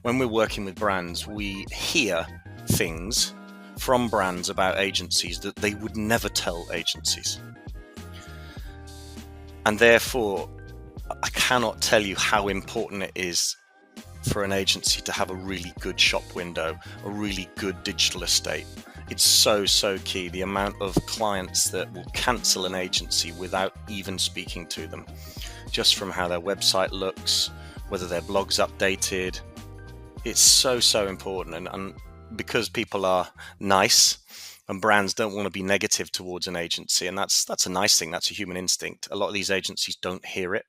when we're working with brands, we hear things from brands about agencies that they would never tell agencies. And therefore, I cannot tell you how important it is for an agency to have a really good shop window, a really good digital estate. It's so key. The amount of clients that will cancel an agency without even speaking to them, just from how their website looks, whether their blog's updated. It's so important. And because people are nice and brands don't want to be negative towards an agency, and that's a nice thing. That's a human instinct. A lot of these agencies don't hear it,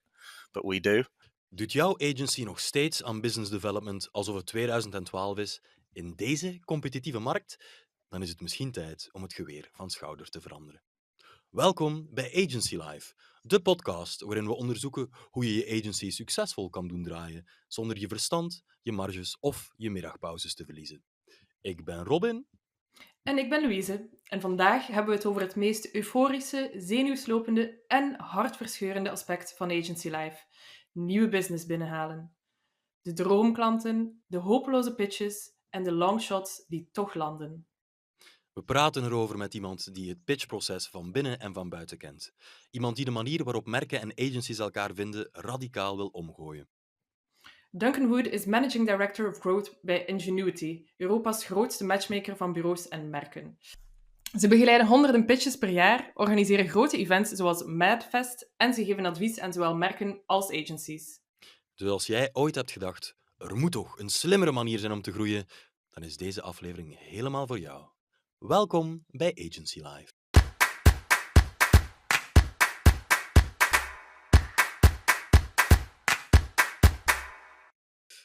but we do. Doet jouw agency nog steeds aan business development alsof het 2012 is in deze competitieve markt? Dan is het misschien tijd om het geweer van schouder te veranderen. Welkom bij Agency Live, de podcast waarin we onderzoeken hoe je je agency succesvol kan doen draaien zonder je verstand, je marges of je middagpauzes te verliezen. Ik ben Robin. En ik ben Louise. En vandaag hebben we het over het meest euforische, zenuwslopende en hartverscheurende aspect van Agency Life: nieuwe business binnenhalen. De droomklanten, de hopeloze pitches en de longshots die toch landen. We praten erover met iemand die het pitchproces van binnen en van buiten kent. Iemand die de manier waarop merken en agencies elkaar vinden radicaal wil omgooien. Duncan Wood is Managing Director of Growth bij Ingenuity, Europa's grootste matchmaker van bureaus en merken. Ze begeleiden honderden pitches per jaar, organiseren grote events zoals Madfest en ze geven advies aan zowel merken als agencies. Dus als jij ooit hebt gedacht, er moet toch een slimmere manier zijn om te groeien, dan is deze aflevering helemaal voor jou. Welkom bij Agency Live.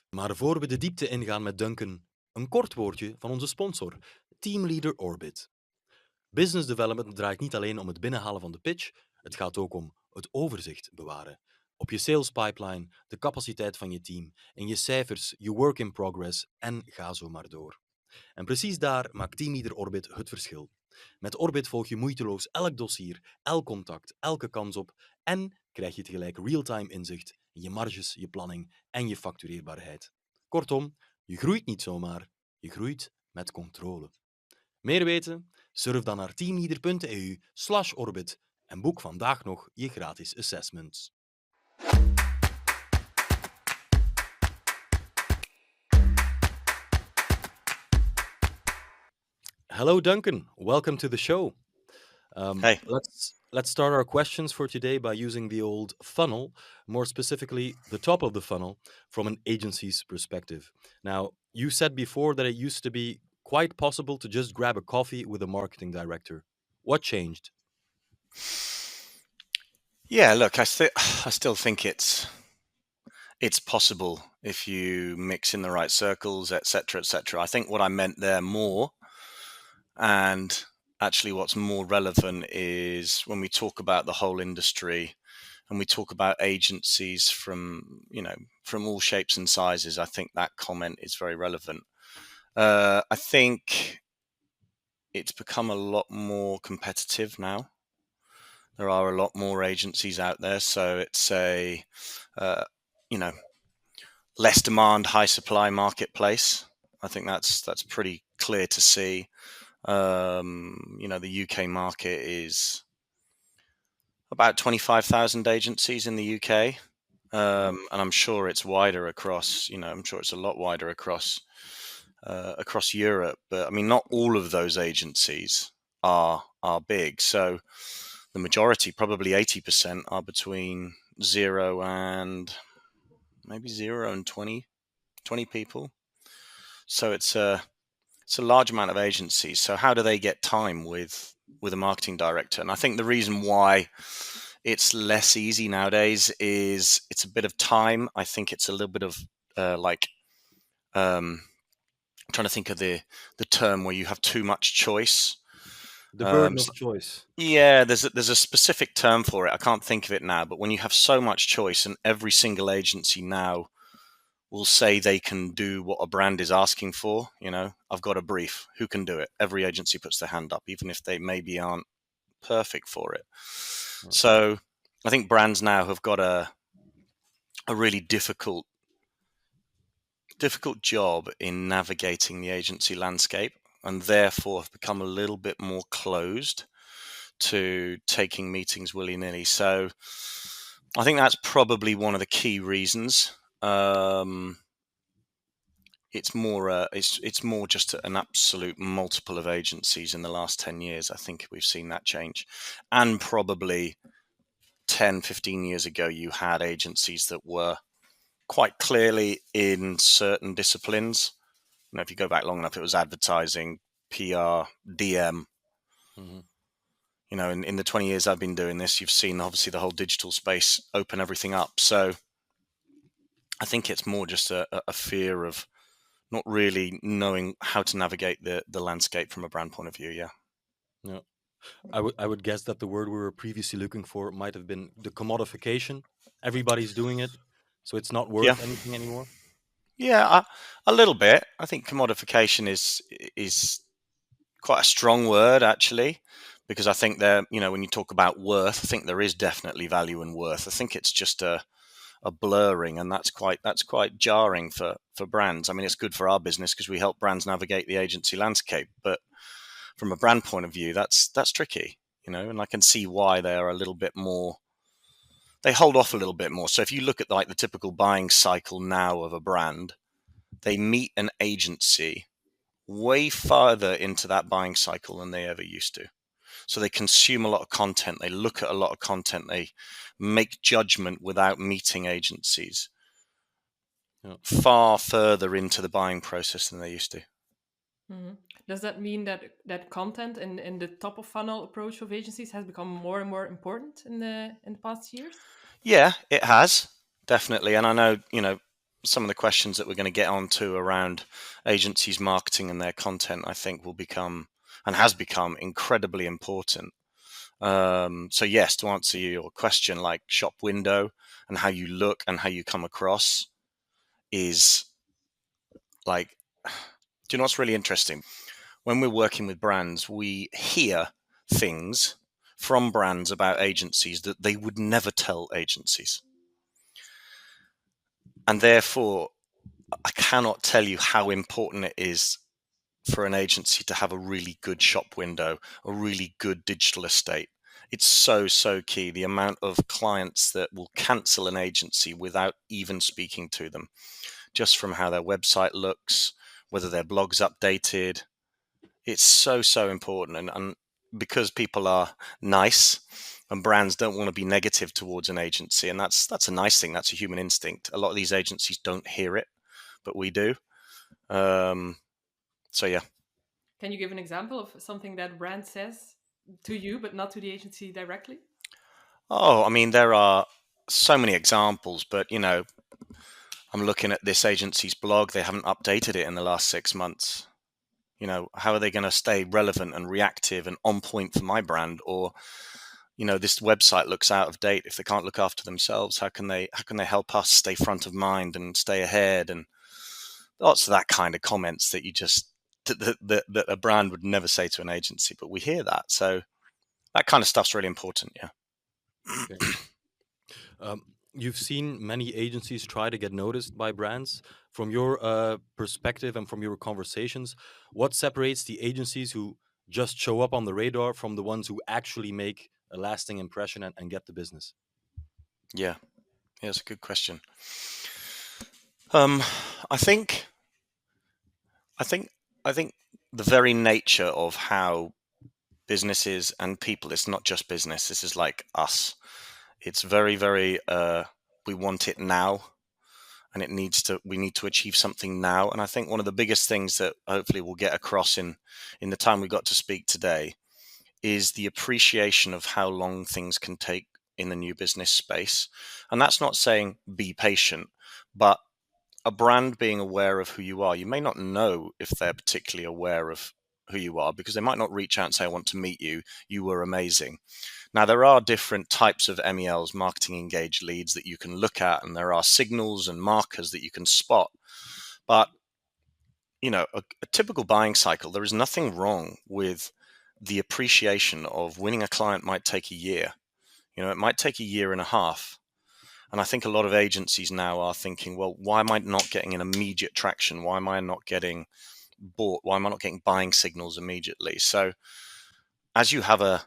Maar voor we de diepte ingaan met Duncan, een kort woordje van onze sponsor, Teamleader Orbit. Business development draait niet alleen om het binnenhalen van de pitch, het gaat ook om het overzicht bewaren. Op je sales pipeline, de capaciteit van je team, en je cijfers, je work in progress en ga zo maar door. En precies daar maakt Teamleader Orbit het verschil. Met Orbit volg je moeiteloos elk dossier, elk contact, elke kans op en krijg je tegelijk real-time inzicht in je marges, je planning en je factureerbaarheid. Kortom, je groeit niet zomaar, je groeit met controle. Meer weten? Surf dan naar teamleader.eu/orbit en boek vandaag nog je gratis assessments. Hello, Duncan. Welcome to the show. Hey. Let's start our questions for today by using the old funnel, more specifically the top of the funnel, from an agency's perspective. Now, you said before that it used to be quite possible to just grab a coffee with a marketing director. What changed? Yeah, look, I still think it's possible if you mix in the right circles, etc., etc. I think what I meant there more, and actually what's more relevant, is when we talk about the whole industry and we talk about agencies from all shapes and sizes. I think that comment is very relevant. I think it's become a lot more competitive now. There are a lot more agencies out there, so it's a less demand, high supply marketplace. I think that's pretty clear to see. The UK market is about 25,000 agencies in the UK, and I'm sure it's wider across. I'm sure it's a lot wider across Europe. But I mean, not all of those agencies are big. So the majority, probably 80%, are between 0 and 20 people. So it's a large amount of agencies. So how do they get time with a marketing director? And I think the reason why it's less easy nowadays is it's a bit of time. I think it's a little bit of I'm trying to think of the term where you have too much choice. The burden of choice. Yeah, there's a specific term for it. I can't think of it now, but when you have so much choice and every single agency now will say they can do what a brand is asking for. I've got a brief. Who can do it? Every agency puts their hand up, even if they maybe aren't perfect for it. Okay. So I think brands now have got a really difficult difficult job in navigating the agency landscape, and therefore have become a little bit more closed to taking meetings willy-nilly. So I think that's probably one of the key reasons. It's more just an absolute multiple of agencies in the last 10 years. I think we've seen that change. And probably 10, 15 years ago, you had agencies that were quite clearly in certain disciplines. If you go back long enough, it was advertising, PR, DM. Mm-hmm. In the 20 years I've been doing this, you've seen obviously the whole digital space open everything up. So I think it's more just a fear of not really knowing how to navigate the landscape from a brand point of view. Yeah. Yeah. I would guess that the word we were previously looking for might have been the commodification. Everybody's doing it, so it's not worth anything anymore. Yeah, a little bit. I think commodification is quite a strong word, actually, because I think when you talk about worth, I think there is definitely value in worth. I think it's just a blurring, and that's quite jarring for brands. I mean, it's good for our business because we help brands navigate the agency landscape, but from a brand point of view, that's tricky, and I can see why they're a little bit more. They hold off a little bit more. So if you look at the typical buying cycle now of a brand, they meet an agency way farther into that buying cycle than they ever used to. So they consume a lot of content. They look at a lot of content. They make judgment without meeting agencies far further into the buying process than they used to. Mm-hmm. Does that mean that content in the top of funnel approach of agencies has become more and more important in the past years? Yeah, it has, definitely. And I know, some of the questions that we're going to get onto around agencies' marketing and their content, I think will become and has become incredibly important. So yes, to answer your question, like shop window and how you look and how you come across is like, do you know what's really interesting? When we're working with brands, we hear things from brands about agencies that they would never tell agencies. And therefore, I cannot tell you how important it is for an agency to have a really good shop window, a really good digital estate. It's so key. The amount of clients that will cancel an agency without even speaking to them, just from how their website looks, whether their blog's updated. It's so important. And because people are nice and brands don't want to be negative towards an agency, and that's a nice thing. That's a human instinct. A lot of these agencies don't hear it, but we do. So yeah. Can you give an example of something that brand says to you, but not to the agency directly? Oh, I mean, there are so many examples, but I'm looking at this agency's blog. They haven't updated it in the last 6 months. How are they going to stay relevant and reactive and on point for my brand? Or, this website looks out of date. If they can't look after themselves, how can they help us stay front of mind and stay ahead? And lots of that kind of comments that you just that a brand would never say to an agency, but we hear that. So that kind of stuff's really important. Yeah. Okay. You've seen many agencies try to get noticed by brands. From your perspective and from your conversations, what separates the agencies who just show up on the radar from the ones who actually make a lasting impression and get the business? Yeah, it's a good question. I think the very nature of how businesses and people, it's not just business, this is like us. It's very, very, we want it now, and we need to achieve something now. And I think one of the biggest things that hopefully we'll get across in the time we got to speak today is the appreciation of how long things can take in the new business space. And that's not saying be patient, but a brand being aware of who you are. You may not know if they're particularly aware of who you are because they might not reach out and say, I want to meet you. You were amazing. Now, there are different types of MELs, marketing engaged leads, that you can look at, and there are signals and markers that you can spot. But, a typical buying cycle, there is nothing wrong with the appreciation of winning a client might take a year. It might take a year and a half. And I think a lot of agencies now are thinking, well, why am I not getting an immediate traction? Why am I not getting bought? Why am I not getting buying signals immediately? So as you have a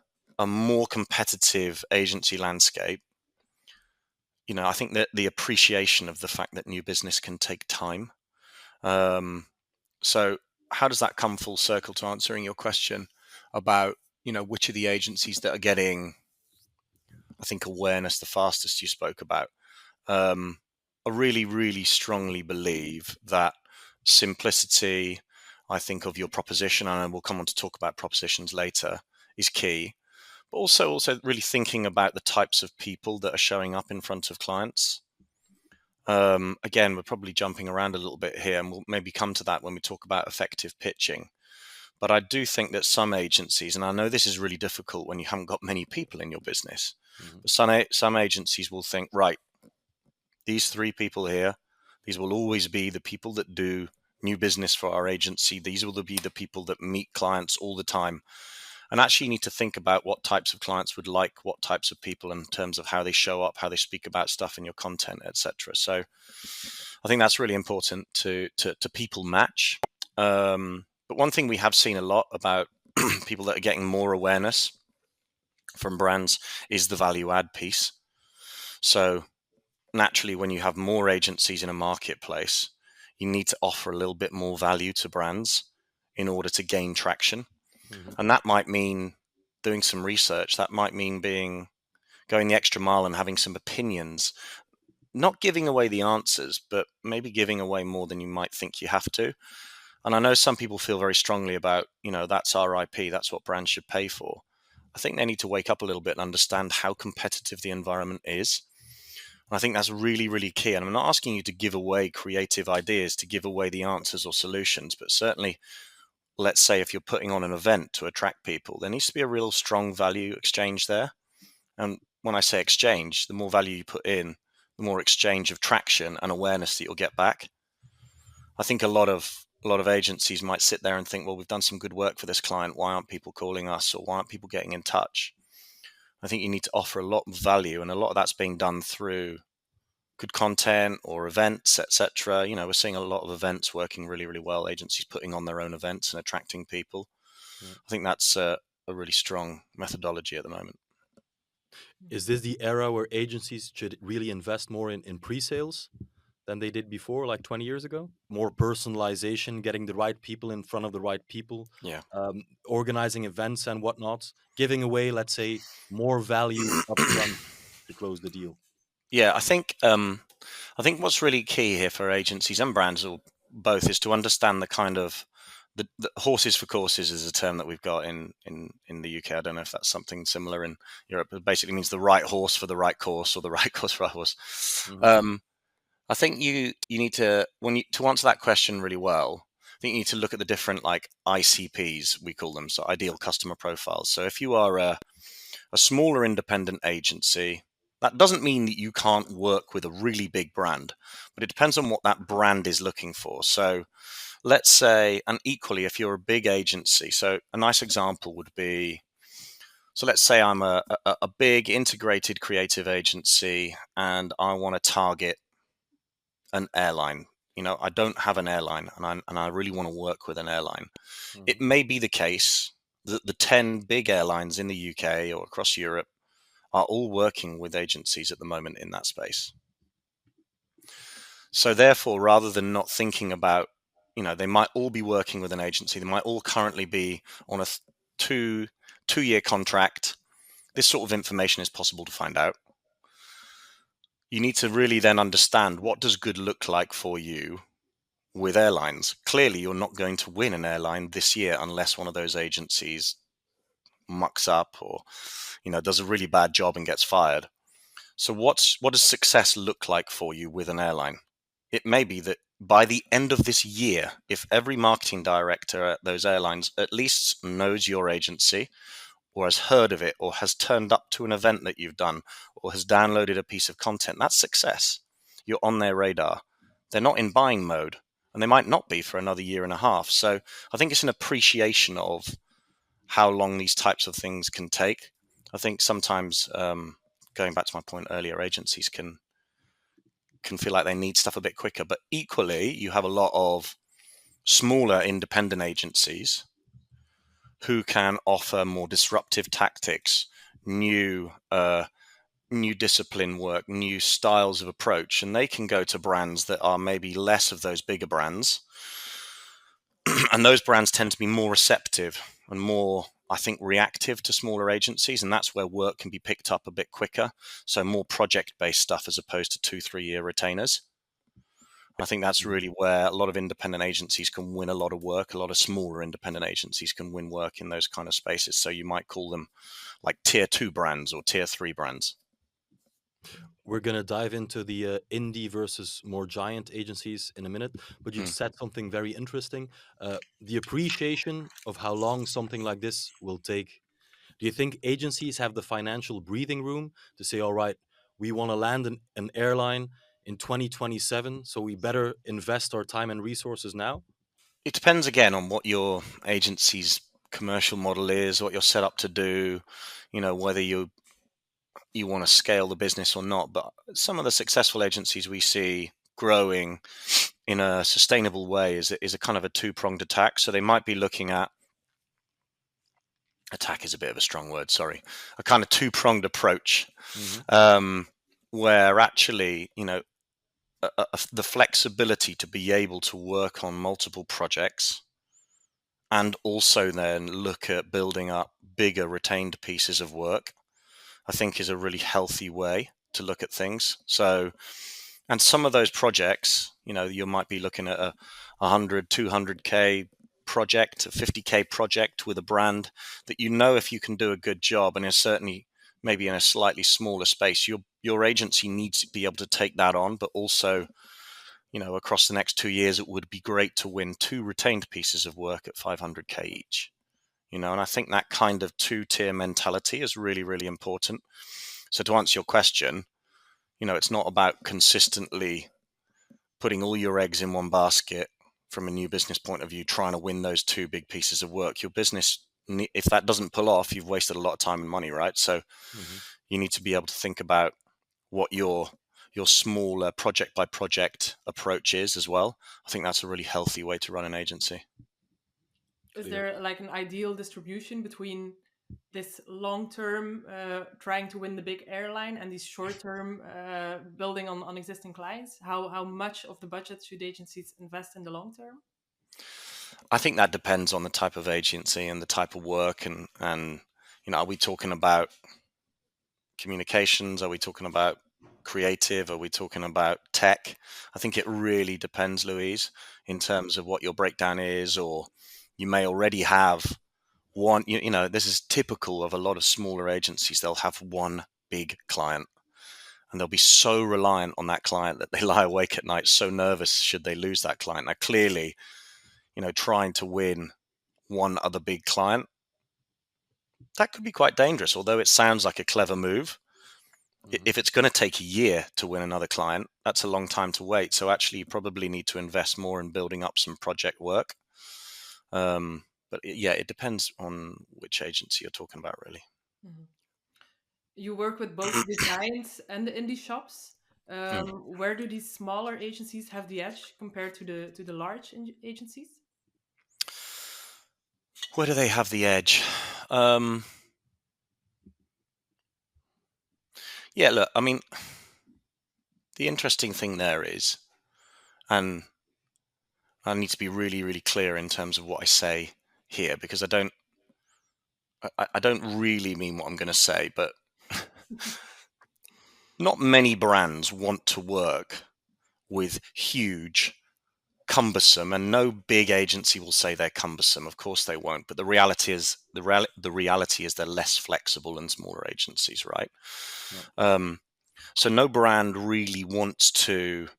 more competitive agency landscape, I think that the appreciation of the fact that new business can take time. So how does that come full circle to answering your question about, which of the agencies that are getting, I think, awareness the fastest you spoke about? I really, really strongly believe that simplicity, I think, of your proposition, and we'll come on to talk about propositions later, is key. But also really thinking about the types of people that are showing up in front of clients. Again, we're probably jumping around a little bit here, and we'll maybe come to that when we talk about effective pitching. But I do think that some agencies, and I know this is really difficult when you haven't got many people in your business, but some agencies will think, right, these 3 people here, these will always be the people that do new business for our agency. These will be the people that meet clients all the time. And actually you need to think about what types of clients would like what types of people in terms of how they show up, how they speak about stuff in your content, etc. So I think that's really important to people match. But one thing we have seen a lot about people that are getting more awareness from brands is the value add piece. So naturally, when you have more agencies in a marketplace, you need to offer a little bit more value to brands in order to gain traction. And that might mean doing some research. That might mean going the extra mile and having some opinions, not giving away the answers, but maybe giving away more than you might think you have to. And I know some people feel very strongly about, that's our IP, that's what brands should pay for. I think they need to wake up a little bit and understand how competitive the environment is. And I think that's really, really key. And I'm not asking you to give away creative ideas, to give away the answers or solutions, but certainly, let's say if you're putting on an event to attract people, there needs to be a real strong value exchange there. And when I say exchange, the more value you put in, the more exchange of traction and awareness that you'll get back. I think a lot of agencies might sit there and think, well, we've done some good work for this client. Why aren't people calling us, or why aren't people getting in touch? I think you need to offer a lot of value, and a lot of that's being done through good content or events, etc. We're seeing a lot of events working really, really well. Agencies putting on their own events and attracting people. I think that's a really strong methodology at the moment. Is this the era where agencies should really invest more in pre-sales than they did before, like 20 years ago? More personalization, getting the right people in front of the right people, Yeah. Organizing events and whatnot, giving away, let's say, more value upfront to close the deal. Yeah, I think what's really key here for agencies and brands, or both, is to understand the kind of the horses for courses is a term that we've got in the UK. I don't know if that's something similar in Europe. It basically means the right horse for the right course, or the right course for a horse. I think you need to, to answer that question really well, I think you need to look at the different ICPs, we call them, so ideal customer profiles. So if you are a smaller independent agency, that doesn't mean that you can't work with a really big brand, but it depends on what that brand is looking for. So let's say, and equally, if you're a big agency, so a nice example would be, so let's say I'm a big integrated creative agency and I want to target an airline. I don't have an airline, and I really want to work with an airline. It may be the case that the 10 big airlines in the UK or across Europe are all working with agencies at the moment in that space. So therefore, rather than not thinking about, they might all be working with an agency, they might all currently be on a two-year contract. This sort of information is possible to find out. You need to really then understand, what does good look like for you with airlines? Clearly, you're not going to win an airline this year unless one of those agencies mucks up or, does a really bad job and gets fired. So what does success look like for you with an airline? It may be that by the end of this year, if every marketing director at those airlines at least knows your agency, or has heard of it, or has turned up to an event that you've done, or has downloaded a piece of content, that's success. You're on their radar. They're not in buying mode, and they might not be for another year and a half. So I think it's an appreciation of how long these types of things can take. I think sometimes, going back to my point earlier, agencies can can feel like they need stuff a bit quicker. But equally, you have a lot of smaller independent agencies who can offer more disruptive tactics, new discipline work, new styles of approach, and they can go to brands that are maybe less of those bigger brands. And those brands tend to be more receptive and more, I think, reactive to smaller agencies, and that's where work can be picked up a bit quicker. So more project-based stuff as opposed to 2-3 year retainers. I think that's really where a lot of independent agencies can win a lot of work. A lot of smaller independent agencies can win work in those kind of spaces. So you might call them like tier 2 brands or tier 3 brands. We're going to dive into the indie versus more giant agencies in a minute, but you said something very interesting. The appreciation of how long something like this will take. Do you think agencies have the financial breathing room to say, all right, we want to land an airline in 2027, so we better invest our time and resources now? It depends again on what your agency's commercial model is, what you're set up to do, whether you want to scale the business or not. But some of the successful agencies we see growing in a sustainable way is a kind of a two-pronged attack. So they might be looking at, attack is a bit of a strong word, sorry, a kind of two-pronged approach, where actually, the flexibility to be able to work on multiple projects and also then look at building up bigger retained pieces of work, I think is a really healthy way to look at things. So, and some of those projects, you might be looking at a 100, 200K project, a 50K project with a brand that if you can do a good job, and is certainly maybe in a slightly smaller space, your agency needs to be able to take that on, but also, across the next 2 years, it would be great to win 2 retained pieces of work at 500K each. And I think that kind of 2-tier mentality is really, really important. So to answer your question, it's not about consistently putting all your eggs in one basket from a new business point of view, trying to win those 2 big pieces of work. Your business, if that doesn't pull off, you've wasted a lot of time and money, right? So you need to be able to think about what your smaller project by project approach is as well. I think that's a really healthy way to run an agency. Is there like an ideal distribution between this long-term trying to win the big airline and these short-term building on existing clients? How much of the budget should agencies invest in the long term? I think that depends on the type of agency and the type of work, and are we talking about communications? Are we talking about creative? Are we talking about tech? I think it really depends, Louise, in terms of what your breakdown is, or you may already have one, this is typical of a lot of smaller agencies. They'll have one big client and they'll be so reliant on that client that they lie awake at night, so nervous should they lose that client. Now, clearly, trying to win one other big client, that could be quite dangerous, although it sounds like a clever move. If it's going to take a year to win another client, that's a long time to wait. So actually, you probably need to invest more in building up some project work. But it depends on which agency you're talking about, really. You work with both the giants and the indie shops. Where do these smaller agencies have the edge compared to the large agencies? Where do they have the edge? Look, I mean, the interesting thing there is, and I need to be really, really clear in terms of what I say here, because I don't really mean what I'm going to say, but not many brands want to work with huge, cumbersome, and no big agency will say they're cumbersome. Of course they won't. But the reality is they're less flexible than smaller agencies, right? Yeah. So no brand really wants to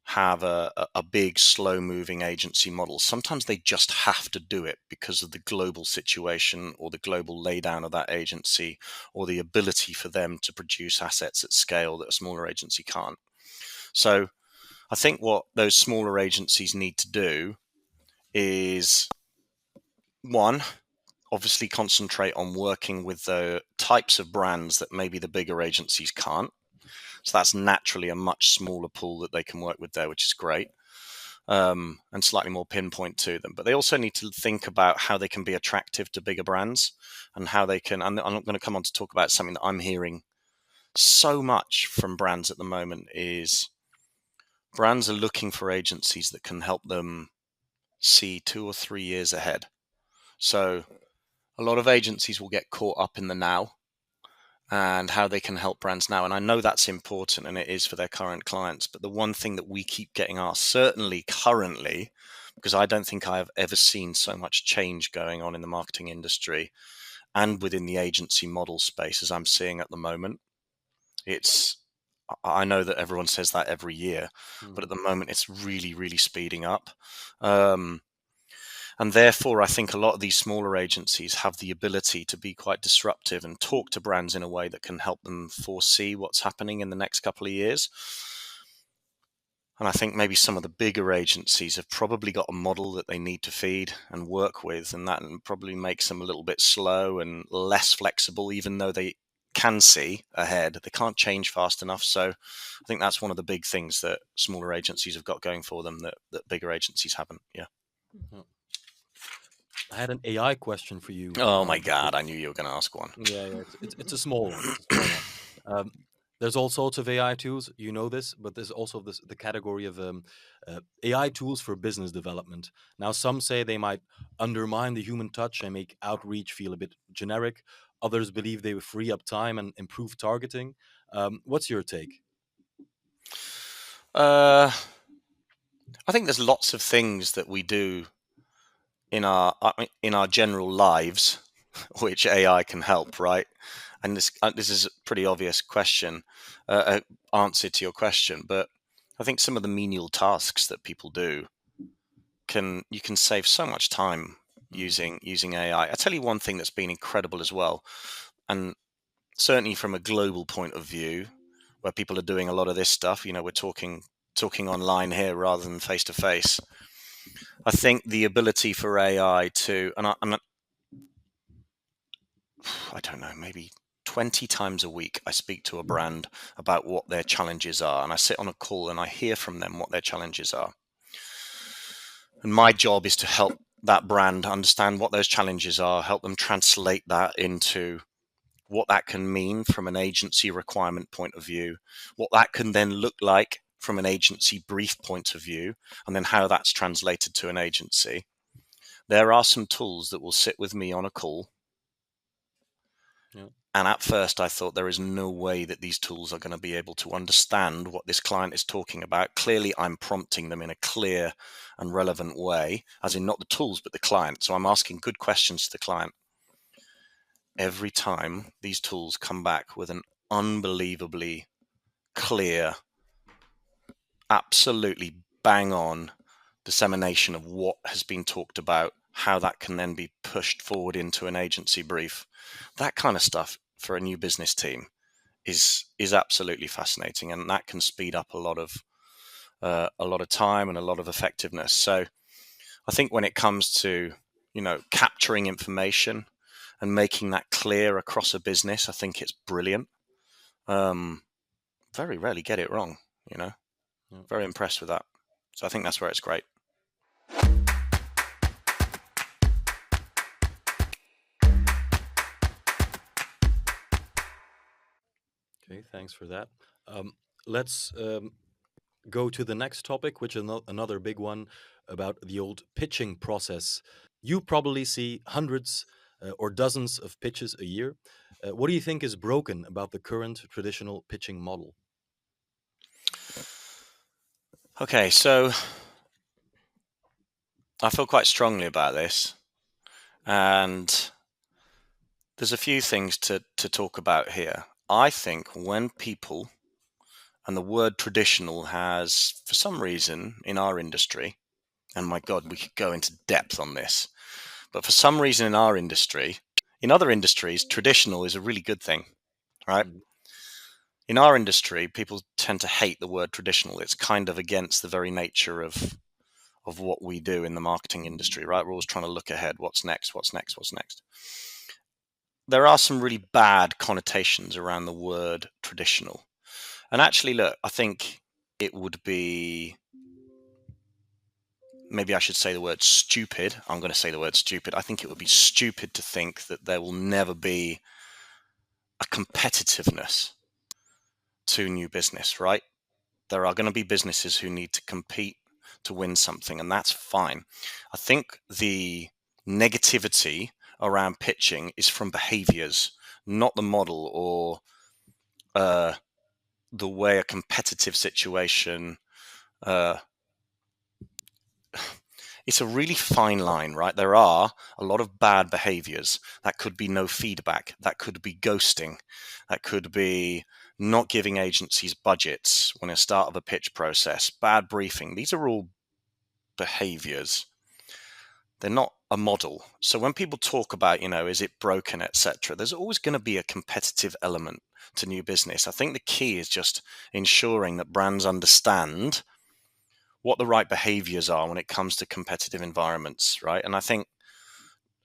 have a big, slow-moving agency model. Sometimes they just have to do it because of the global situation or the global laydown of that agency, or the ability for them to produce assets at scale that a smaller agency can't. So I think what those smaller agencies need to do is, one, obviously concentrate on working with the types of brands that maybe the bigger agencies can't. So that's naturally a much smaller pool that they can work with there, which is great. And slightly more pinpoint to them. But they also need to think about how they can be attractive to bigger brands and how they can, and I'm going to come on to talk about something that I'm hearing so much from brands at the moment is brands are looking for agencies that can help them see 2 or 3 years ahead. So a lot of agencies will get caught up in the now and how they can help brands now. And I know that's important, and it is for their current clients. But the one thing that we keep getting asked, certainly currently, because I don't think I have ever seen so much change going on in the marketing industry and within the agency model space as I'm seeing at the moment. I know that everyone says that every year, but at the moment it's really, really speeding up. And therefore, I think a lot of these smaller agencies have the ability to be quite disruptive and talk to brands in a way that can help them foresee what's happening in the next couple of years. And I think maybe some of the bigger agencies have probably got a model that they need to feed and work with, and that probably makes them a little bit slow and less flexible, even though they can see ahead. They can't change fast enough. So I think that's one of the big things that smaller agencies have got going for them that bigger agencies haven't. Yeah. I had an AI question for you. Oh my God, I knew you were going to ask one. Yeah, it's a small one. It's a small one. There's all sorts of AI tools, you know this, but there's also the category of AI tools for business development. Now, some say they might undermine the human touch and make outreach feel a bit generic. Others believe they will free up time and improve targeting. What's your take? I think there's lots of things that we do in our general lives which AI can help, right? And this is a pretty obvious question, answer to your question. But I think some of the menial tasks that people do you can save so much time using AI. I tell you one thing that's been incredible as well, and certainly from a global point of view, where people are doing a lot of this stuff. We're talking online here rather than face to face. I think the ability for AI to, and I don't know, maybe 20 times a week, I speak to a brand about what their challenges are. And I sit on a call and I hear from them what their challenges are. And my job is to help that brand understand what those challenges are, help them translate that into what that can mean from an agency requirement point of view, what that can then look like from an agency brief point of view, and then how that's translated to an agency. There are some tools that will sit with me on a call. Yeah. And at first I thought there is no way that these tools are going to be able to understand what this client is talking about. Clearly, I'm prompting them in a clear and relevant way, as in not the tools, but the client. So I'm asking good questions to the client. Every time these tools come back with an unbelievably clear, absolutely bang on dissemination of what has been talked about, how that can then be pushed forward into an agency brief. That kind of stuff for a new business team is absolutely fascinating, and that can speed up a lot of time and a lot of effectiveness. So I think when it comes to capturing information and making that clear across a business, I think it's brilliant. Very rarely get it wrong, Very impressed with that. So I think that's where it's great. Okay, thanks for that. Let's go to the next topic, which is another big one about the old pitching process. You probably see hundreds or dozens of pitches a year. What do you think is broken about the current traditional pitching model? Okay, so I feel quite strongly about this, and there's a few things to talk about here. I think when people, and the word traditional has, for some reason in our industry, and my God, we could go into depth on this, but for some reason in our industry, in other industries, traditional is a really good thing, right? In our industry, people tend to hate the word traditional. It's kind of against the very nature of what we do in the marketing industry, right? We're always trying to look ahead. What's next? What's next? What's next? There are some really bad connotations around the word traditional. And actually, look, I think it would be, maybe I should say the word stupid. I'm going to say the word stupid. I think it would be stupid to think that there will never be a competitiveness to new business, right? There are going to be businesses who need to compete to win something, and that's fine. I think the negativity around pitching is from behaviors, not the model or the way a competitive situation it's a really fine line, right? There are a lot of bad behaviors. That could be no feedback. That could be ghosting. That could be not giving agencies budgets when it's start of a pitch process, bad briefing. These are all behaviors. They're not a model. So when people talk about, is it broken, etc., there's always going to be a competitive element to new business. I think the key is just ensuring that brands understand what the right behaviors are when it comes to competitive environments, right? And I think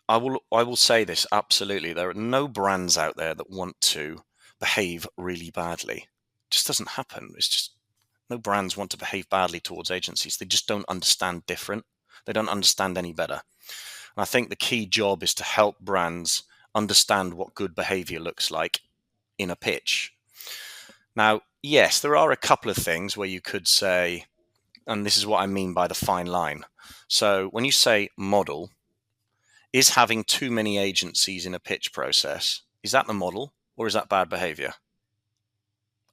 I will say this absolutely. There are no brands out there that want to behave really badly. It just doesn't happen. It's just no brands want to behave badly towards agencies. They just don't understand different. They don't understand any better. And I think the key job is to help brands understand what good behavior looks like in a pitch. Now, yes, there are a couple of things where you could say, and this is what I mean by the fine line. So when you say model, is having too many agencies in a pitch process, is that the model or is that bad behavior?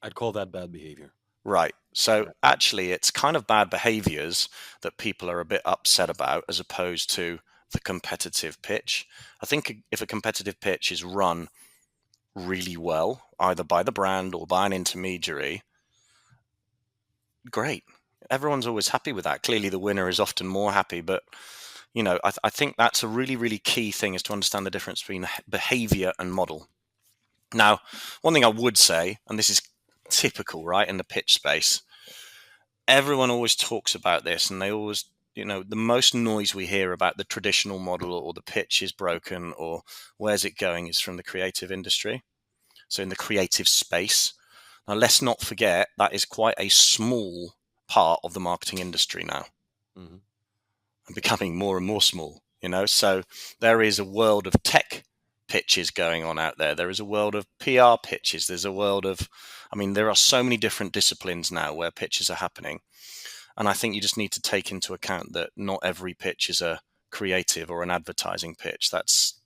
I'd call that bad behavior. Right. So actually, it's kind of bad behaviors that people are a bit upset about as opposed to the competitive pitch. I think if a competitive pitch is run really well, either by the brand or by an intermediary, great. Everyone's always happy with that. Clearly, the winner is often more happy, but I think that's a really, really key thing, is to understand the difference between behavior and model. Now, one thing I would say, and this is typical, right, in the pitch space, everyone always talks about this, and they always, the most noise we hear about the traditional model or the pitch is broken or where's it going is from the creative industry. So in the creative space. Now, let's not forget that is quite a small part of the marketing industry now, and becoming more and more small, so there is a world of tech pitches going on out there. There is a world of PR pitches. There's a world of, there are so many different disciplines now where pitches are happening. And I think you just need to take into account that not every pitch is a creative or an advertising pitch. That's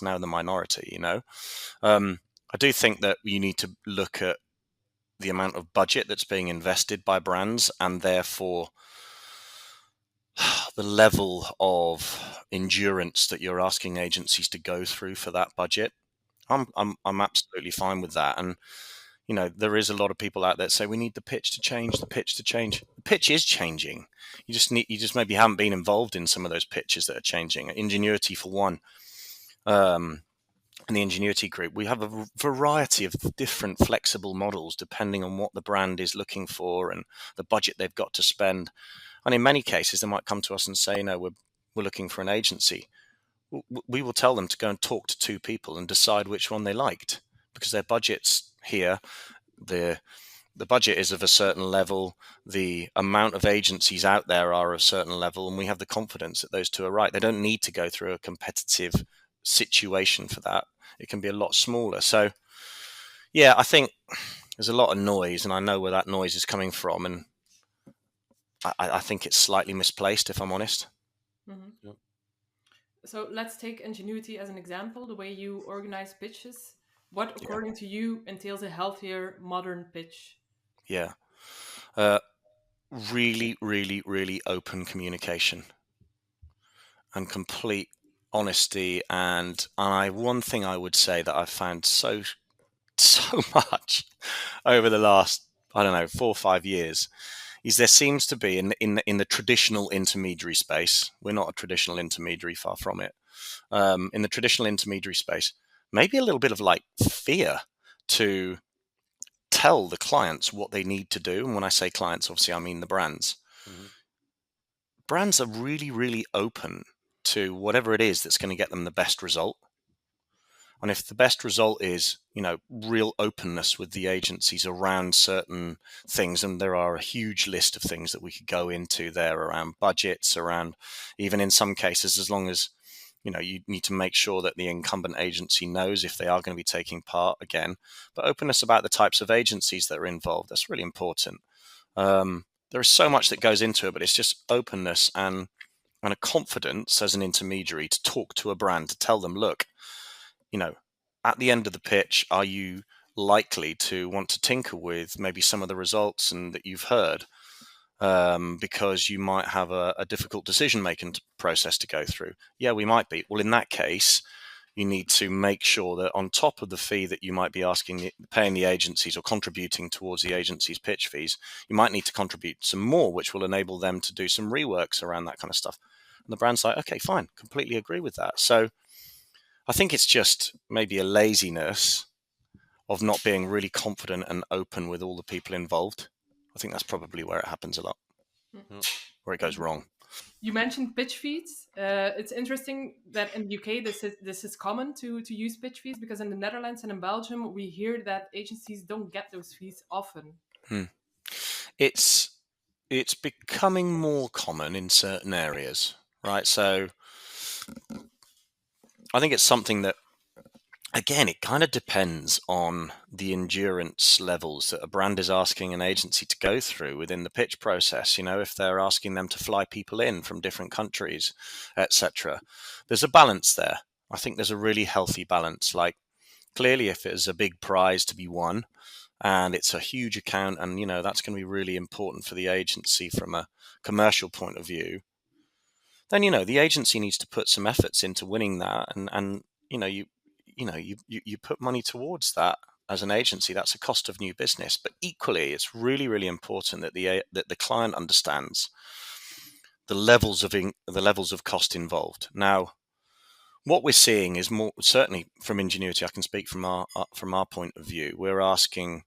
now the minority, I do think that you need to look at the amount of budget that's being invested by brands, and therefore the level of endurance that you're asking agencies to go through for that budget. I'm absolutely fine with that. And there is a lot of people out there that say we need the pitch to change. The pitch is changing. You just maybe haven't been involved in some of those pitches that are changing. Ingenuity, for one. In the Ingenuity group, we have a variety of different flexible models depending on what the brand is looking for and the budget they've got to spend. And in many cases, they might come to us and say, no, we're looking for an agency. We will tell them to go and talk to two people and decide which one they liked, because their budget's here. The budget is of a certain level. The amount of agencies out there are of a certain level, and we have the confidence that those two are right. They don't need to go through a competitive situation for that. It can be a lot smaller. So yeah, I think there's a lot of noise, and I know where that noise is coming from, and I think it's slightly misplaced, if I'm honest. Yep. So let's take Ingenuity as an example, the way you organize pitches. What, according to you, entails a healthier, modern pitch? Yeah. Really, really, really open communication and complete honesty. And one thing I would say that I've found so much over the last, 4 or 5 years, is there seems to be in the traditional intermediary space. We're not a traditional intermediary, far from it. In the traditional intermediary space, maybe a little bit of fear to tell the clients what they need to do. And when I say clients, obviously I mean the brands. Brands are really, really open to whatever it is that's going to get them the best result. And if the best result is, real openness with the agencies around certain things, and there are a huge list of things that we could go into there around budgets, around even in some cases, as long as, you need to make sure that the incumbent agency knows if they are going to be taking part again, but openness about the types of agencies that are involved, that's really important. There is so much that goes into it, but it's just openness and a confidence as an intermediary to talk to a brand, to tell them, look, at the end of the pitch, are you likely to want to tinker with maybe some of the results and that you've heard, because you might have a difficult decision-making process to go through? Yeah, we might be. Well, in that case, you need to make sure that on top of the fee that you might be paying the agencies or contributing towards the agency's pitch fees, you might need to contribute some more, which will enable them to do some reworks around that kind of stuff. And the brand's like, okay, fine, completely agree with that. So I think it's just maybe a laziness of not being really confident and open with all the people involved. I think that's probably where it happens a lot, where it goes wrong. You mentioned pitch fees. It's interesting that in the UK this is common to use pitch fees, because in the Netherlands and in Belgium we hear that agencies don't get those fees often. It's becoming more common in certain areas, right? So I think it's something that, again, it kind of depends on the endurance levels that a brand is asking an agency to go through within the pitch process. If they're asking them to fly people in from different countries, etc. There's a balance there. I think there's a really healthy balance. Like, clearly, if it's a big prize to be won and it's a huge account, and that's going to be really important for the agency from a commercial point of view, then the agency needs to put some efforts into winning that, and you put money towards that as an agency. That's a cost of new business. But equally, it's really, really important that the client understands the levels of cost involved. Now, what we're seeing is more, certainly from Ingenuity, I can speak from our point of view, we're asking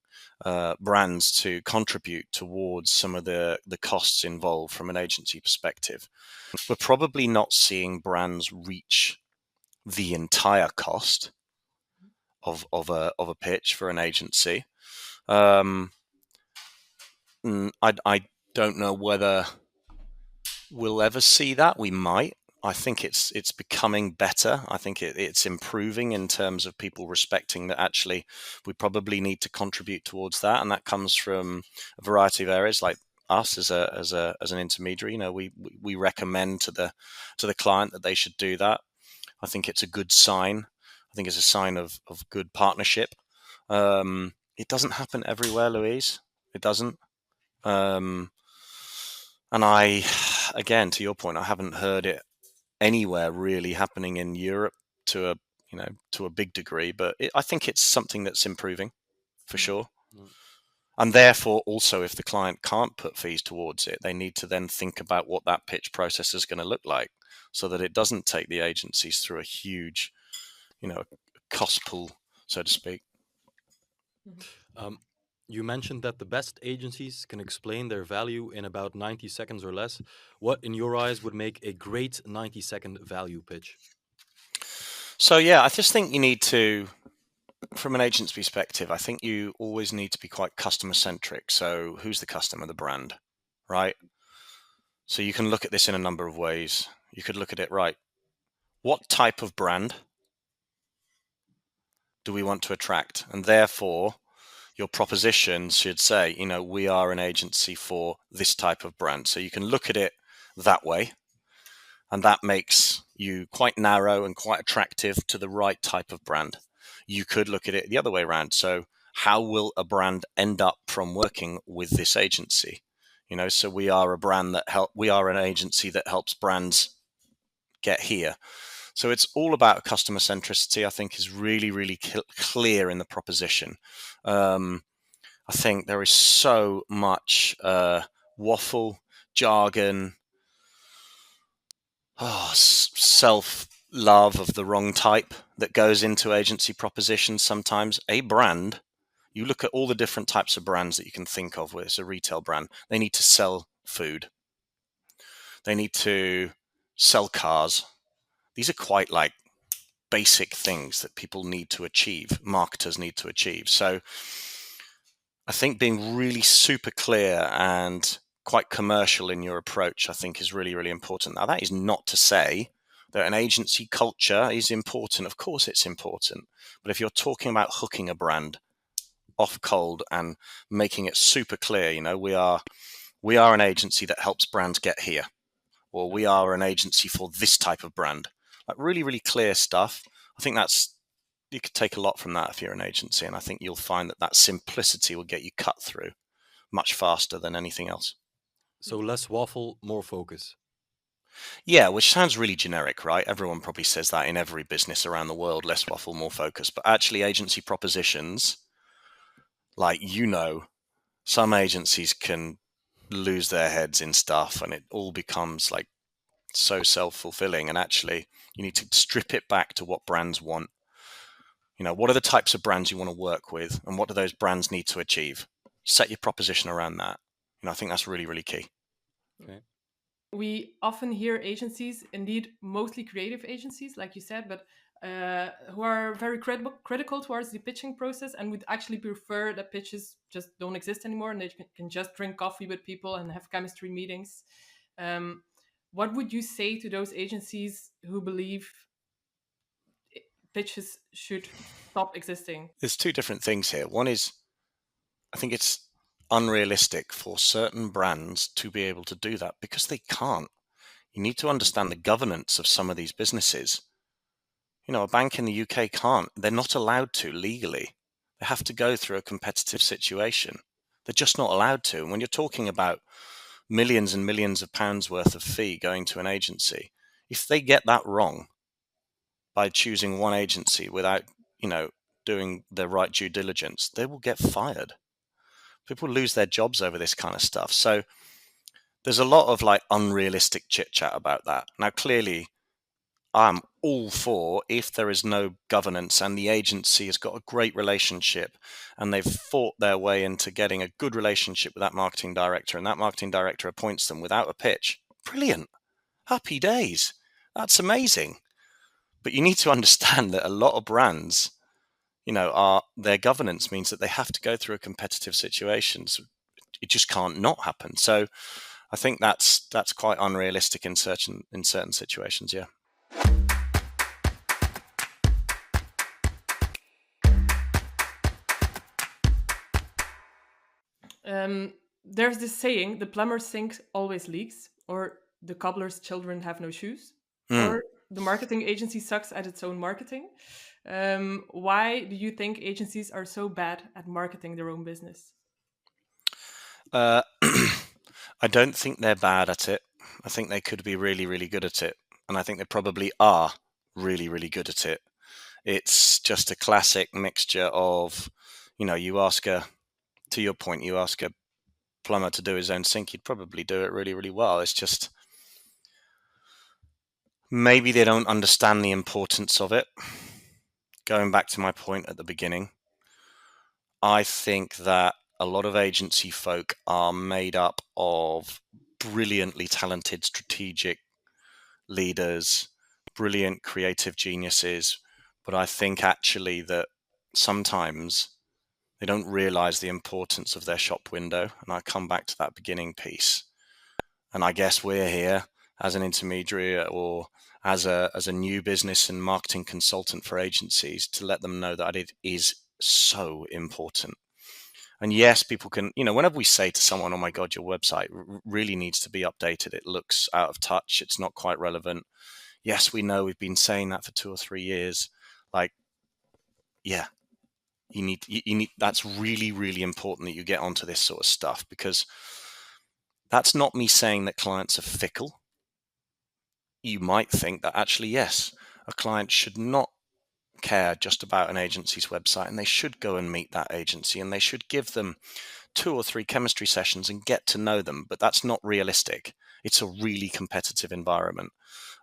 brands to contribute towards some of the costs involved from an agency perspective. We're probably not seeing brands reach the entire cost of a pitch for an agency. I don't know whether we'll ever see that. We might. I think it's becoming better. I think it's improving in terms of people respecting that actually we probably need to contribute towards that, and that comes from a variety of areas. Like us as an intermediary, we recommend to the client that they should do that. I think it's a good sign. I think it's a sign of good partnership. It doesn't happen everywhere, Louise. It doesn't. And again, to your point, I haven't heard it anywhere really happening in Europe to a big degree, but I think it's something that's improving for sure. And therefore, also, if the client can't put fees towards it, they need to then think about what that pitch process is going to look like, so that it doesn't take the agencies through a huge, cost pool, so to speak. You mentioned that the best agencies can explain their value in about 90 seconds or less. What, in your eyes, would make a great 90-second value pitch? So, yeah, I just think you need to, from an agent's perspective, I think you always need to be quite customer-centric. So who's the customer? The brand, right? So you can look at this in a number of ways. You could look at it, right, what type of brand do we want to attract? And therefore, your proposition should say, we are an agency for this type of brand. So you can look at it that way, and that makes you quite narrow and quite attractive to the right type of brand. You could look at it the other way around. So how will a brand end up from working with this agency? So we are a brand we are an agency that helps brands get here. So it's all about customer centricity, I think, is really, really clear in the proposition. I think there is so much waffle, jargon, self-love of the wrong type that goes into agency propositions sometimes. A brand, you look at all the different types of brands that you can think of where it's a retail brand. They need to sell food. They need to sell cars. These are quite basic things that people need to achieve, marketers need to achieve. So I think being really super clear and quite commercial in your approach, I think, is really, really important. Now, that is not to say that an agency culture is important. Of course it's important. But if you're talking about hooking a brand off cold and making it super clear, we are an agency that helps brands get here, or we are an agency for this type of brand, like really, really clear stuff. I think you could take a lot from that if you're an agency, and I think you'll find that simplicity will get you cut through much faster than anything else. So less waffle, more focus. Yeah, which sounds really generic, right? Everyone probably says that in every business around the world, less waffle, more focus. But actually, agency propositions, like, some agencies can lose their heads in stuff, and it all becomes like so self-fulfilling. And actually, you need to strip it back to what brands want. What are the types of brands you want to work with, and what do those brands need to achieve? Set your proposition around that. I think that's really, really key. Okay. We often hear agencies, indeed mostly creative agencies, like you said, but who are very critical towards the pitching process and would actually prefer that pitches just don't exist anymore and they can just drink coffee with people and have chemistry meetings. What would you say to those agencies who believe pitches should stop existing? There's two different things here. One is, I think it's unrealistic for certain brands to be able to do that because they can't. You need to understand the governance of some of these businesses. A bank in the UK can't. They're not allowed to legally. They have to go through a competitive situation. They're just not allowed to. And when you're talking about millions and millions of pounds worth of fee going to an agency, if they get that wrong by choosing one agency without, doing the right due diligence, they will get fired. People lose their jobs over this kind of stuff. So there's a lot of unrealistic chit chat about that. Now, clearly, I'm all for if there is no governance and the agency has got a great relationship and they've fought their way into getting a good relationship with that marketing director and that marketing director appoints them without a pitch. Brilliant. Happy days. That's amazing. But you need to understand that a lot of brands, their governance means that they have to go through a competitive situation. So it just can't not happen. So I think that's quite unrealistic in certain situations. Yeah. There's this saying, the plumber's sink always leaks, or the cobbler's children have no shoes, or the marketing agency sucks at its own marketing. Why do you think agencies are so bad at marketing their own business? I don't think they're bad at it. I think they could be really, really good at it. And I think they probably are really, really good at it. It's just a classic mixture of, to your point, you ask a plumber to do his own sink, he'd probably do it really, really well. It's just maybe they don't understand the importance of it. Going back to my point at the beginning, I think that a lot of agency folk are made up of brilliantly talented strategic leaders, brilliant creative geniuses, but I think actually that sometimes they don't realize the importance of their shop window. And I come back to that beginning piece. And I guess we're here as an intermediary or as a new business and marketing consultant for agencies to let them know that it is so important. And yes, people can, whenever we say to someone, oh my God, your website really needs to be updated. It looks out of touch. It's not quite relevant. Yes, we know we've been saying that for 2 or 3 years. You need, that's really, really important that you get onto this sort of stuff, because that's not me saying that clients are fickle. You might think that actually, yes, a client should not care just about an agency's website and they should go and meet that agency and they should give them 2 or 3 chemistry sessions and get to know them. But that's not realistic. It's a really competitive environment.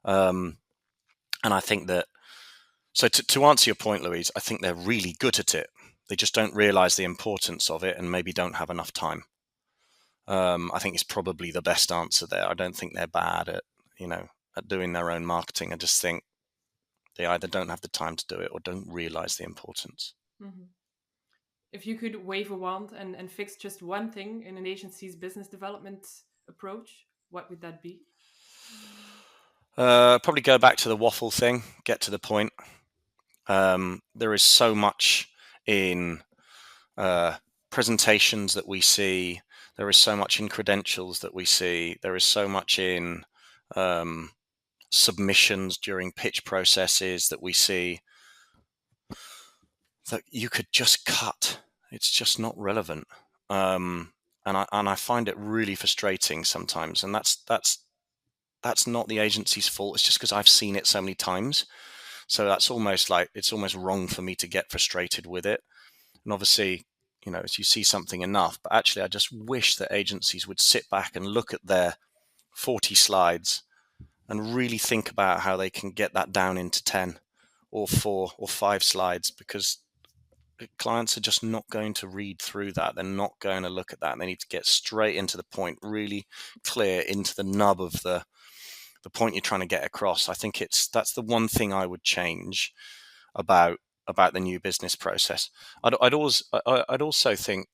And I think that, so to answer your point, Louise, I think they're really good at it. They just don't realize the importance of it and maybe don't have enough time. I think it's probably the best answer there. I don't think they're bad at, at doing their own marketing. I just think they either don't have the time to do it or don't realize the importance. Mm-hmm. If you could wave a wand and fix just one thing in an agency's business development approach, what would that be? Probably go back to the waffle thing, get to the point. There is so much in presentations that we see. There is so much in credentials that we see. There is so much in submissions during pitch processes that we see that you could just cut. It's just not relevant. And I find it really frustrating sometimes. And that's not the agency's fault. It's just because I've seen it so many times. So that's almost like it's almost wrong for me to get frustrated with it. And obviously, as you see something enough, but actually I just wish that agencies would sit back and look at their 40 slides and really think about how they can get that down into 10 or 4 or 5 slides, because clients are just not going to read through that. They're not going to look at that. They need to get straight into the point, really clear into the nub of the point you're trying to get across. I think that's the one thing I would change about the new business process. I'd also think,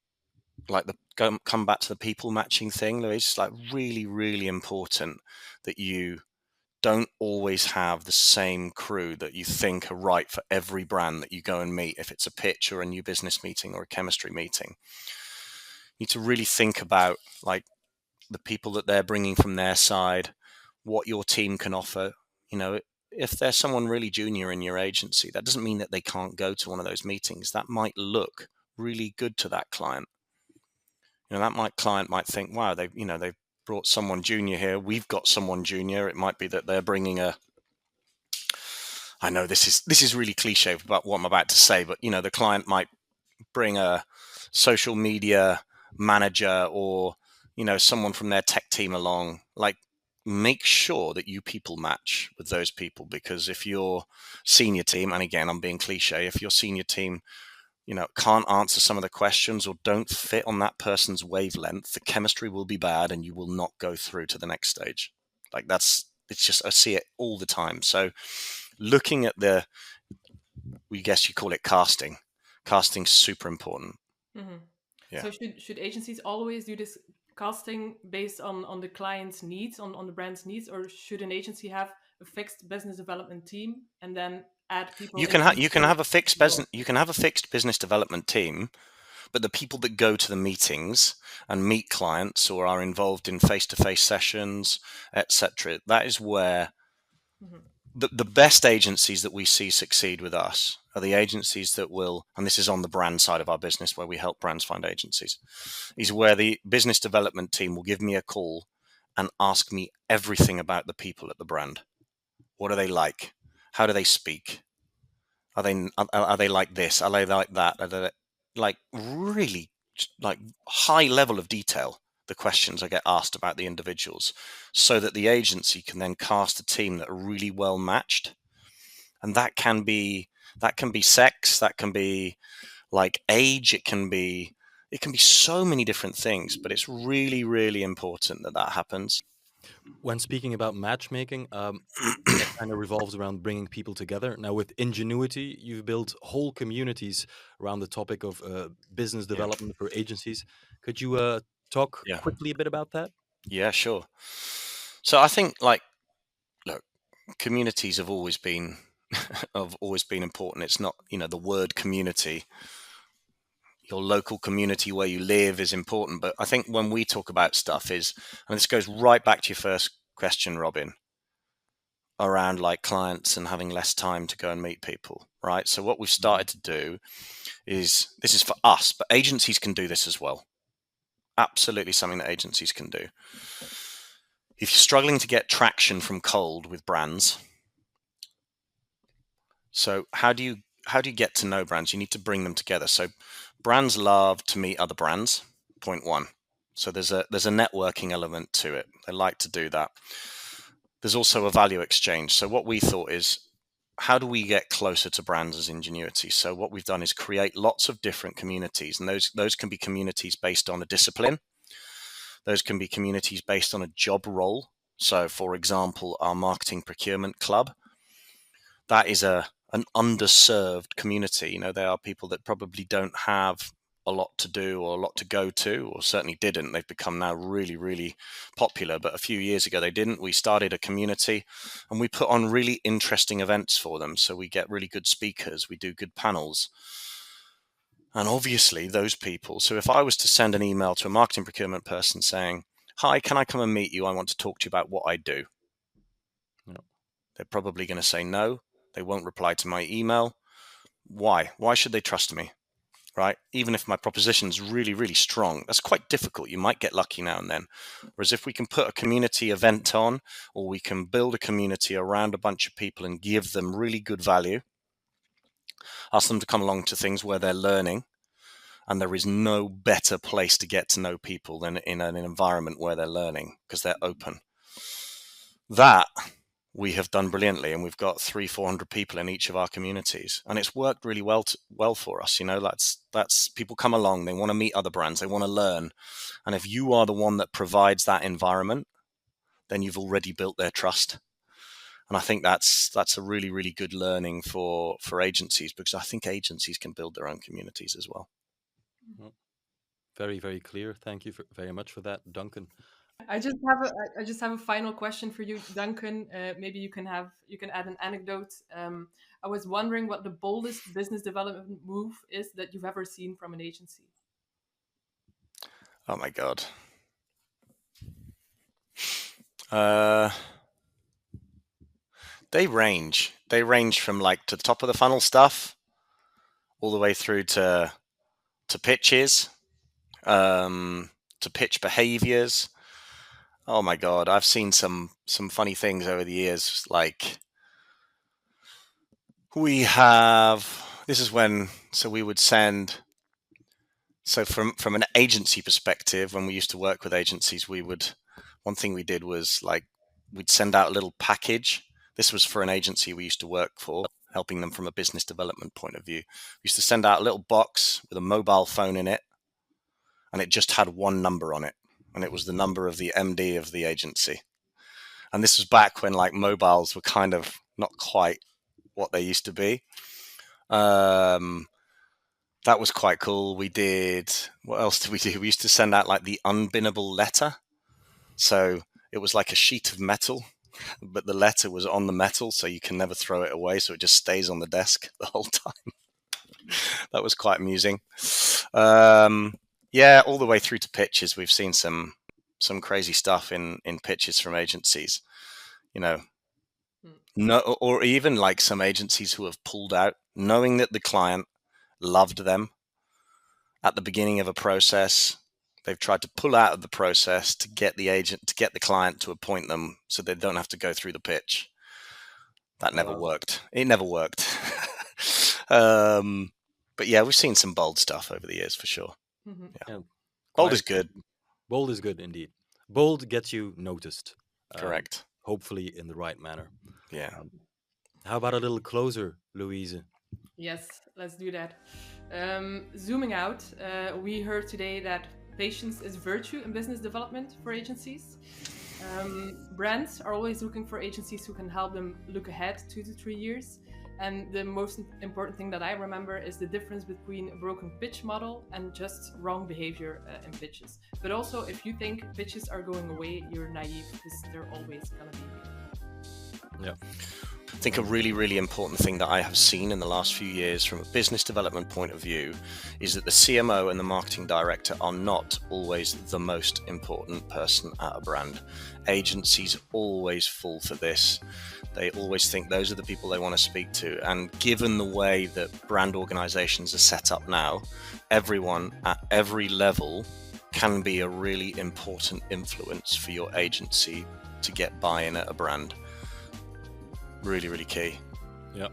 like, come back to the people matching thing, Louise. It's like really, really important that you don't always have the same crew that you think are right for every brand that you go and meet. If it's a pitch or a new business meeting or a chemistry meeting, you need to really think about like the people that they're bringing from their side, what your team can offer. If there's someone really junior in your agency, that doesn't mean that they can't go to one of those meetings. That might look really good to that client. Client might think, wow, they've brought someone junior here. We've got someone junior. It might be that they're bringing I know this is really cliche about what I'm about to say, but the client might bring a social media manager or someone from their tech team along. Like, make sure that you people match with those people, because if your senior team, and again I'm being cliche, if your senior team can't answer some of the questions or don't fit on that person's wavelength, the chemistry will be bad and you will not go through to the next stage. Like, it's just, I see it all the time. So looking at we guess you call it casting's super important. Mm-hmm. Yeah. So should agencies always do this casting based on the client's needs, on the brand's needs, or should an agency have a fixed business development team and then add people? You can have a fixed business development team, but the people that go to the meetings and meet clients or are involved in face-to-face sessions, etc., that is where the best agencies that we see succeed with us are the agencies that will, and this is on the brand side of our business where we help brands find agencies, is where the business development team will give me a call and ask me everything about the people at the brand. What are they like? How do they speak? Are they like this? Are they like that? Are they like really like high level of detail? The questions I get asked about the individuals, so that the agency can then cast a team that are really well matched. And that can be sex, that can be like age, it can be so many different things, but it's really, really important that happens. When speaking about matchmaking, that kind of revolves around bringing people together. Now, with Ingenuity, you've built whole communities around the topic of business development for agencies. Could you talk quickly a bit about that? Yeah, sure. So I think, like, look, communities have always been important. It's not, the word community, your local community where you live is important. But I think when we talk about stuff and this goes right back to your first question, Robin, around like clients and having less time to go and meet people, right? So what we've started to do is, this is for us, but agencies can do this as well. Absolutely something that agencies can do. If you're struggling to get traction from cold with brands, so how do you get to know brands? You need to bring them together. So brands love to meet other brands, point one. So there's a networking element to it. They like to do that. There's also a value exchange. So what we thought is, how do we get closer to brands as Ingenuity? So what we've done is create lots of different communities, and those can be communities based on a discipline. Those can be communities based on a job role. So, for example, our marketing procurement club, that is an underserved community. They are people that probably don't have a lot to do or a lot to go to, or certainly didn't. They've become now really, really popular, but a few years ago they didn't. We started a community and we put on really interesting events for them. So we get really good speakers, we do good panels. And obviously those people, so if I was to send an email to a marketing procurement person saying, "Hi, can I come and meet you? I want to talk to you about what I do." Yeah. They're probably going to say no. They won't reply to my email. Why? Why should they trust me? Right? Even if my proposition's really, really strong, that's quite difficult. You might get lucky now and then. Whereas if we can put a community event on, or we can build a community around a bunch of people and give them really good value, ask them to come along to things where they're learning, and there is no better place to get to know people than in an environment where they're learning, because they're open. That we have done brilliantly, and we've got 300-400 people in each of our communities, and it's worked really well for us. That's people come along, they want to meet other brands, they want to learn, and if you are the one that provides that environment, then you've already built their trust. And I think that's a really, really good learning for agencies, because I think agencies can build their own communities as well. Very, very clear. Thank you very much for that, Duncan. I just have a final question for you, Duncan. Maybe you can add an anecdote. I was wondering what the boldest business development move is that you've ever seen from an agency. Oh my God. They range from like to the top of the funnel stuff all the way through to pitches, to pitch behaviors. Oh my God, I've seen some funny things over the years. Like we would send, so from an agency perspective, when we used to work with agencies, one thing we did was like, we'd send out a little package. This was for an agency we used to work for, helping them from a business development point of view. We used to send out a little box with a mobile phone in it, and it just had one number on it, and it was the number of the MD of the agency. And this was back when like mobiles were kind of not quite what they used to be. That was quite cool. What else did we do? We used to send out like the unbinnable letter. So it was like a sheet of metal, but the letter was on the metal, so you can never throw it away. So it just stays on the desk the whole time. That was quite amusing. Yeah, all the way through to pitches. We've seen some crazy stuff in pitches from agencies, no, or even like some agencies who have pulled out, knowing that the client loved them at the beginning of a process. They've tried to pull out of the process to get the client to appoint them so they don't have to go through the pitch. That never worked. It never worked. But yeah, we've seen some bold stuff over the years for sure. Mm-hmm. Yeah. Bold is good. Bold is good indeed. Bold gets you noticed. Correct. Hopefully in the right manner. Yeah. How about a little closer, Louise? Yes, let's do that. Zooming out, we heard today that patience is virtue in business development for agencies. Brands are always looking for agencies who can help them look ahead 2 to 3 years. And the most important thing that I remember is the difference between a broken pitch model and just wrong behavior in pitches. But also, if you think pitches are going away, you're naive, because they're always going to be here. Yeah. I think a really, really important thing that I have seen in the last few years from a business development point of view is that the CMO and the marketing director are not always the most important person at a brand. Agencies always fall for this. They always think those are the people they want to speak to. And given the way that brand organizations are set up now, everyone at every level can be a really important influence for your agency to get buy-in at a brand. Really, really key. Yeah.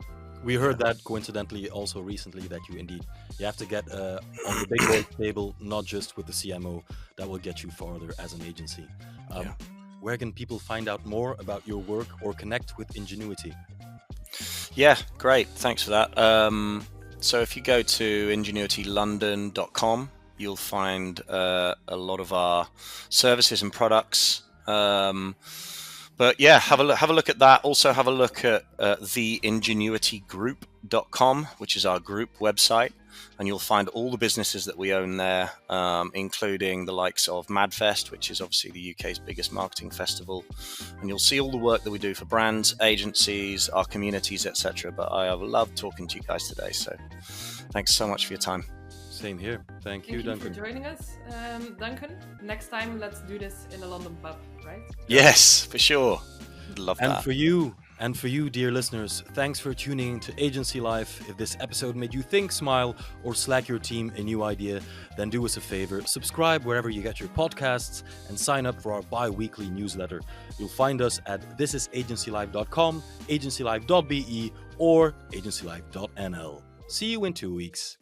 We heard that coincidentally also recently, that you have to get on the big board table, not just with the CMO. That will get you farther as an agency. Where can people find out more about your work or connect with Ingenuity? Yeah, great. Thanks for that. So if you go to ingenuitylondon.com, you'll find a lot of our services and products. But yeah, have a look at that. Also have a look at theingenuitygroup.com, which is our group website, and you'll find all the businesses that we own there, including the likes of Madfest, which is obviously the UK's biggest marketing festival, and you'll see all the work that we do for brands, agencies, our communities, etc. But I have loved talking to you guys today, so thanks so much for your time. Same here. Thank you, Duncan. Thank you for joining us, Duncan. Next time, let's do this in a London pub, right? Yes, for sure. Love that. And for you, dear listeners, thanks for tuning to Agency Life. If this episode made you think, smile, or slack your team a new idea, then do us a favor. Subscribe wherever you get your podcasts and sign up for our bi-weekly newsletter. You'll find us at thisisagencylife.com, agencylife.be, or agencylife.nl. See you in 2 weeks.